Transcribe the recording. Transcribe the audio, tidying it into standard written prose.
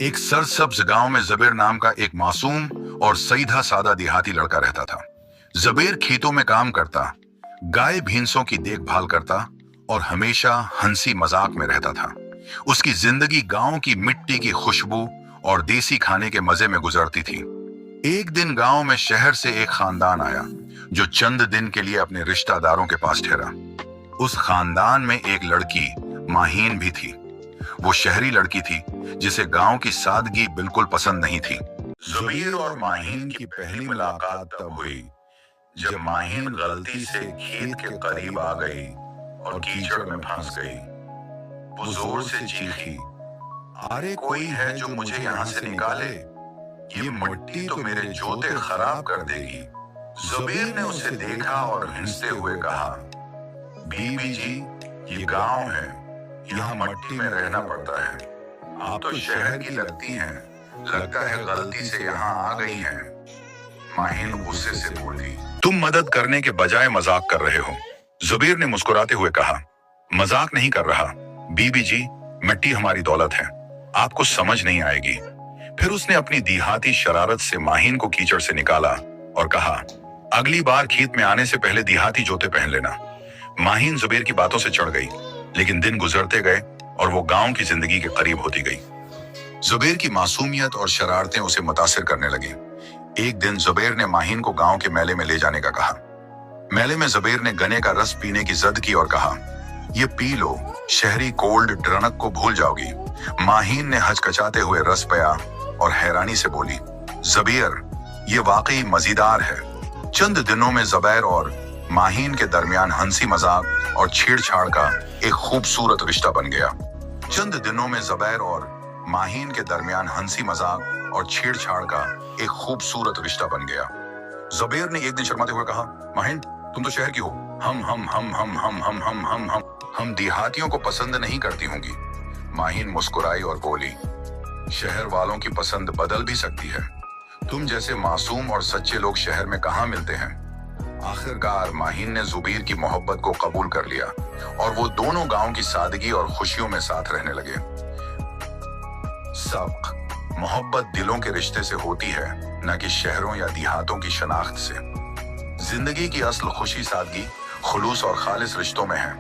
एक सरसब्ज गांव में जबीर नाम का एक मासूम और सीधा सादा देहाती लड़का रहता था। जबीर खेतों में काम करता, गाय भैंसों की देखभाल करता और हमेशा हंसी मजाक में रहता था। उसकी जिंदगी गांव की मिट्टी की खुशबू और देसी खाने के मजे में गुजरती थी। एक दिन गांव में शहर से एक खानदान आया जो चंद दिन के लिए अपने रिश्तेदारों के पास ठहरा। उस खानदान में एक लड़की माहीन भी थी। वो शहरी लड़की थी जिसे गांव की सादगी बिल्कुल पसंद नहीं थी। जबीर और माहीन की पहली मुलाकात तब हुई जब माहीन गलती से खेत के करीब आ गई और कीचड़ में फंस गई। वो जोर से चीखी, अरे कोई है जो मुझे यहाँ से निकाले, ये मिट्टी तो मेरे जोते खराब कर देगी। जबीर ने उसे देखा और हंसते हुए कहा, बीबी जी, ये गांव है, यहाँ मिट्टी में रहना पड़ता है। आप तो शहर की लगती हैं, लगता है गलती से यहाँ आ गई हैं। माहीन गुस्से से बोली, तुम मदद करने के बजाय मजाक कर रहे हो। जुबीर ने मुस्कुराते हुए कहा, मजाक नहीं कर रहा बीबी जी, मिट्टी हमारी दौलत है, आपको समझ नहीं आएगी। फिर उसने अपनी देहाती शरारत से माहीन को कीचड़ से निकाला और कहा, अगली बार खेत में आने से पहले देहाती जूते पहन लेना। माहीन जुबीर की बातों से चढ़ गई, लेकिन दिन गुजरते गए और वो गांव की जिंदगी के करीब होती गई। जुबैर की मासूमियत और शरारतें उसे मुतासिर करने लगी। एक दिन जुबैर ने माहीन को गांव के मेले में ले जाने का कहा। मेले में जुबैर ने गन्ने का रस पीने की जिद की और कहा, ये पी लो, शहरी कोल्ड ड्रिंक को भूल जाओगी। माहीन ने हचकचाते हुए रस पिया और हैरानी से बोली, जुबैर, ये वाकई मजेदार है। चंद दिनों में जुबैर और माहीन के दरमियान हंसी मजाक और छेड़छाड़ का एक खूबसूरत रिश्ता बन गया। चंद दिनों में जुबैर और माहीन के दरमियान हंसी मजाक और छेड़छाड़ का एक खूबसूरत रिश्ता बन गया। जुबैर ने एक दिन शर्माते हुए कहा, माहीन, तुम तो शहर की हो, हम देहातियों को पसंद नहीं करती होंगी। माहीन मुस्कुराई और बोली, शहर वालों की पसंद बदल भी सकती है। तुम जैसे मासूम और सच्चे लोग शहर में कहाँ मिलते हैं। आखिरकार माहीन ने जुबैर की मोहब्बत को कबूल कर लिया और वो दोनों गांव की सादगी और खुशियों में साथ रहने लगे। सबक, मोहब्बत दिलों के रिश्ते से होती है, न कि शहरों या देहातों की शनाख्त से। जिंदगी की असल खुशी सादगी, खुलूस और खालिस रिश्तों में है।